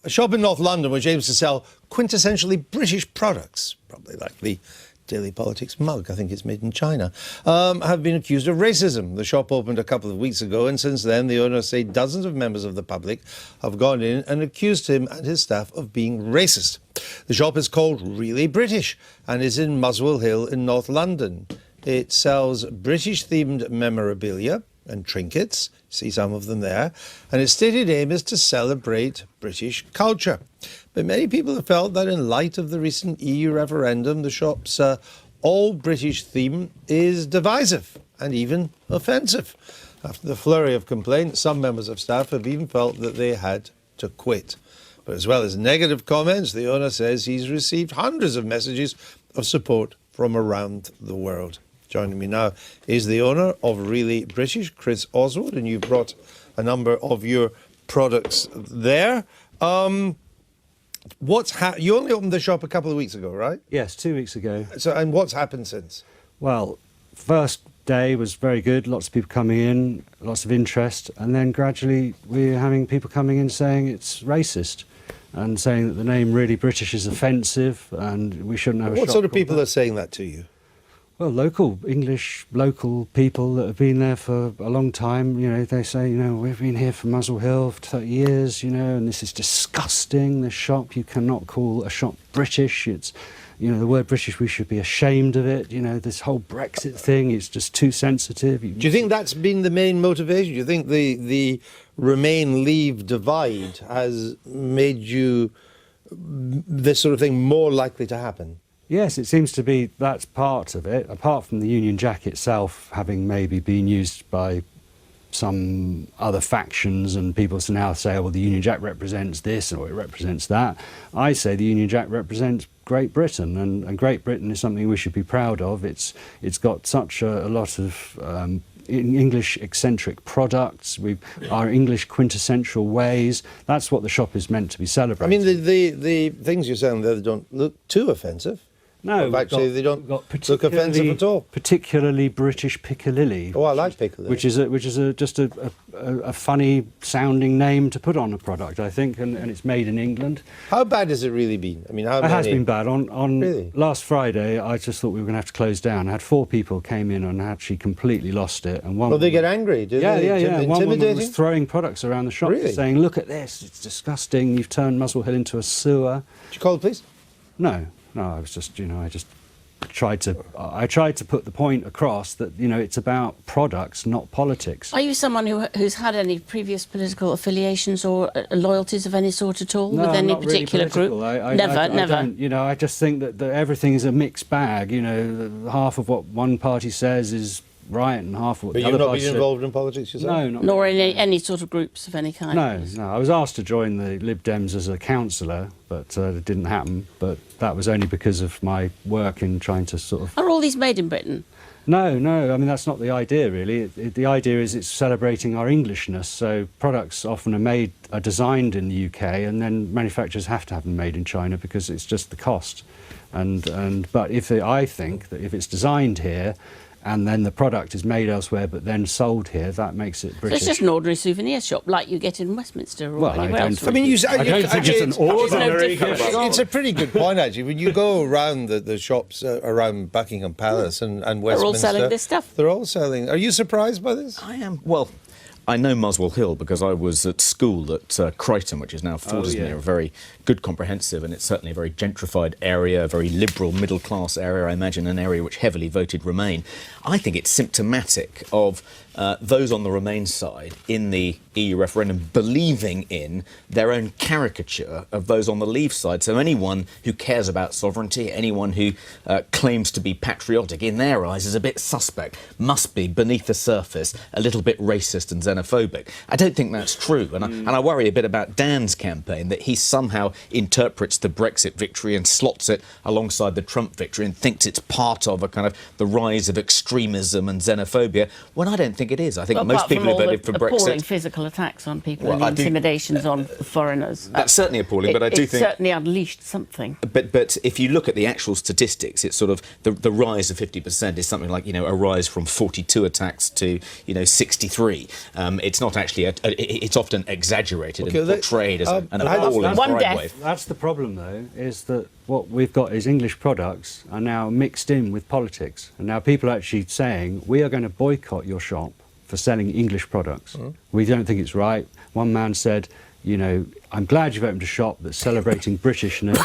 A shop in North London which aims to sell quintessentially British products, probably like the Daily Politics mug, I think it's made in China, have been accused of racism. The shop opened a couple of weeks ago, and since then the owners say dozens of members of the public have gone in and accused him and his staff of being racist. The shop is called Really British and is in Muswell Hill in North London. It sells British-themed memorabilia and trinkets, see some of them there, and its stated aim is to celebrate British culture. But many people have felt that in light of the recent EU referendum, the shop's all-British theme is divisive and even offensive. After the flurry of complaints, some members of staff have even felt that they had to quit. But as well as negative comments, the owner says he's received hundreds of messages of support from around the world. Joining me now is the owner of Really British, Chris Oswald, and you've brought a number of your products there. You only opened the shop a couple of weeks ago, right? Yes, 2 weeks ago. And what's happened since? Well, first day was very good, lots of people coming in, lots of interest, and then gradually we're having people coming in saying it's racist and saying that the name Really British is offensive and we shouldn't have a shop. What sort of called people that. are saying that to you? Well, local people that have been there for a long time, you know, they say, you know, we've been here for Muswell Hill for 30 years, you know, and this is disgusting, this shop. You cannot call a shop British. It's, you know, the word British, we should be ashamed of it. You know, this whole Brexit thing is just too sensitive. Do you think that's been the main motivation? Do you think the Remain-Leave divide has made you this sort of thing more likely to happen? Yes, it seems to be that's part of it, apart from the Union Jack itself having maybe been used by some other factions and people now say, oh, well, the Union Jack represents this or it represents that. I say the Union Jack represents Great Britain, and Great Britain is something we should be proud of. It's got such a lot of English eccentric products, our English quintessential ways. That's what the shop is meant to be celebrating. I mean, the things you're saying there don't look too offensive. No, actually, they don't look offensive at all. Particularly British Piccalilli. Oh, I like Piccalilli. Which is just a funny sounding name to put on a product, I think, and it's made in England. How bad has it really been? I mean, how It has been bad. On Really? Last Friday, I just thought we were going to have to close down. I had 4 people came in and actually completely lost it, and one. Well, they get angry, do they? Yeah. One woman Intimidating? was throwing products around the shop, Really? saying, "Look at this! It's disgusting. You've turned Muswell Hill into a sewer." Did you call the police? No. I was just, you know, I tried to put the point across that, you know, it's about products, not politics. Are you someone who's had any previous political affiliations or loyalties of any sort at all No, with any I'm not particular really group? political. I Never. don't, you know, I just think that everything is a mixed bag. You know, half of what one party says is right and half of what But the you've other not party been says. involved in politics yourself? No, not Nor in any sort of groups of any kind? No. I was asked to join the Lib Dems as a councillor, but it didn't happen. But that was only because of my work in trying to sort of... Are all these made in Britain? No, I mean, that's not the idea, really. The idea is it's celebrating our Englishness. So products often are designed in the UK, and then manufacturers have to have them made in China because it's just the cost. But I think that if it's designed here, and then the product is made elsewhere but then sold here, that makes it British. So it's just an ordinary souvenir shop like you get in Westminster or anywhere else. I mean, I don't think it's an ordinary shop. It's a pretty good point, actually. When you go around the shops around Buckingham Palace and Westminster... They're all selling this stuff. They're all selling. Are you surprised by this? I am. Well, I know Muswell Hill because I was at school at Crichton, which is now Fortismere, a very good comprehensive, and it's certainly a very gentrified area, a very liberal middle-class area, I imagine an area which heavily voted Remain. I think it's symptomatic of those on the Remain side in the EU referendum believing in their own caricature of those on the Leave side. So anyone who cares about sovereignty, anyone who claims to be patriotic, in their eyes is a bit suspect, must be, beneath the surface, a little bit racist and xenophobic. I don't think that's true, and I worry a bit about Dan's campaign, that he somehow interprets the Brexit victory and slots it alongside the Trump victory and thinks it's part of a kind of the rise of extremism and xenophobia, when I don't think think it is. I think Well, most apart people from who all voted the for appalling Brexit... physical attacks on people Well, and the I do- intimidations on foreigners. That's certainly appalling, but I do it think... certainly unleashed something. But if you look at the actual statistics, it's sort of the rise of 50% is something like, a rise from 42 attacks to, 63. It's not actually... it's often exaggerated and portrayed as an appalling One crime death. wave. That's the problem, though, is that what we've got is English products are now mixed in with politics. And now people are actually saying, we are going to boycott your shop for selling English products. We don't think it's right. One man said, I'm glad you've opened a shop that's celebrating Britishness,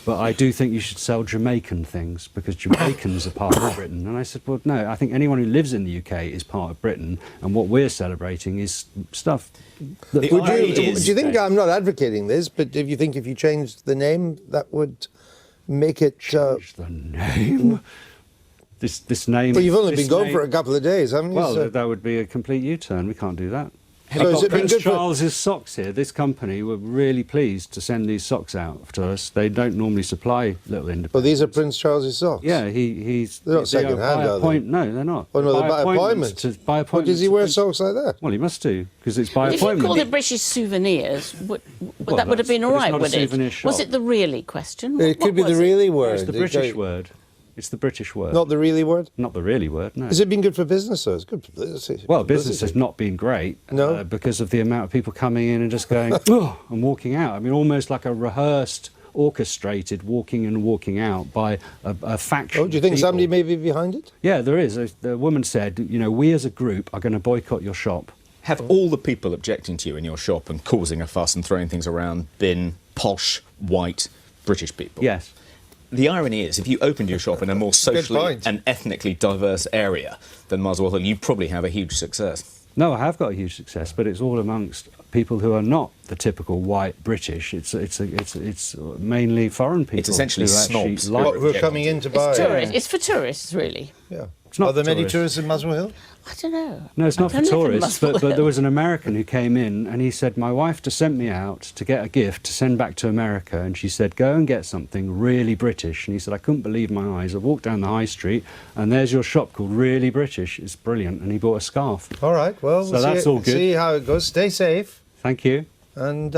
but I do think you should sell Jamaican things because Jamaicans are part of Britain. And I said, well, no, I think anyone who lives in the UK is part of Britain, and what we're celebrating is stuff. Do you think, I'm not advocating this, but if you changed the name, that would make it... Change the name? This name... Well, you've only been going for a couple of days, haven't you? Well, that would be a complete U-turn. We can't do that. So has it been Prince good for... Charles's socks here. This company were really pleased to send these socks out to us. They don't normally supply little independents. Well, these are Prince Charles's socks? Yeah, he's... They're not second-hand, are they? No, they're not. Oh, no, they're by appointment. By appointment. Well, does he wear socks like that? Well, he must do, because it's by If you appointment. called it British souvenirs, Well, that would have been all but it's right, not a would it? souvenir shop. Was it the really question? It could be What the was it? really No, word. it's the British word. It's the British word. Not the really word? Not the really word, no. Has it been good for business, though? It's good for publicity. Well, business has not been great No. because of the amount of people coming in and just going, oh, and walking out. I mean, almost like a rehearsed, orchestrated walking and walking out by a faction. Oh, do you think of people. somebody may be behind it? Yeah, there is. The woman said, we as a group are going to boycott your shop. Have all the people objecting to you in your shop and causing a fuss and throwing things around been posh, white, British people? Yes. The irony is, if you opened your shop in a more socially point. and ethnically diverse area than Muswell Hill, you'd probably have a huge success. No, I have got a huge success, but it's all amongst people who are not the typical white British. It's mainly foreign people. It's essentially who actually snobs. like- Who are coming in to buy? It's tourists. It's for tourists, really. Yeah. not Are there many tourists. tourists in Muswell Hill? I don't know. No, it's not I for don't live in tourists, Muswell but there Hill. was an American who came in and he said, my wife just sent me out to get a gift to send back to America, and she said, go and get something really British. And he said, I couldn't believe my eyes. I walked down the high street and there's your shop called Really British. It's brilliant. And he bought a scarf. All right, well, So we'll that's all good. see how it goes. Stay safe Thank you. and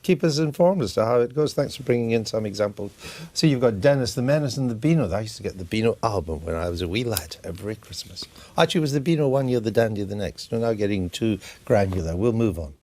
keep us informed as to how it goes. Thanks for bringing in some examples. See, you've got Dennis the Menace and the Beano. I used to get the Beano album when I was a wee lad every Christmas. Actually, it was the Beano one year, the Dandy the next. We're now getting too granular. We'll move on.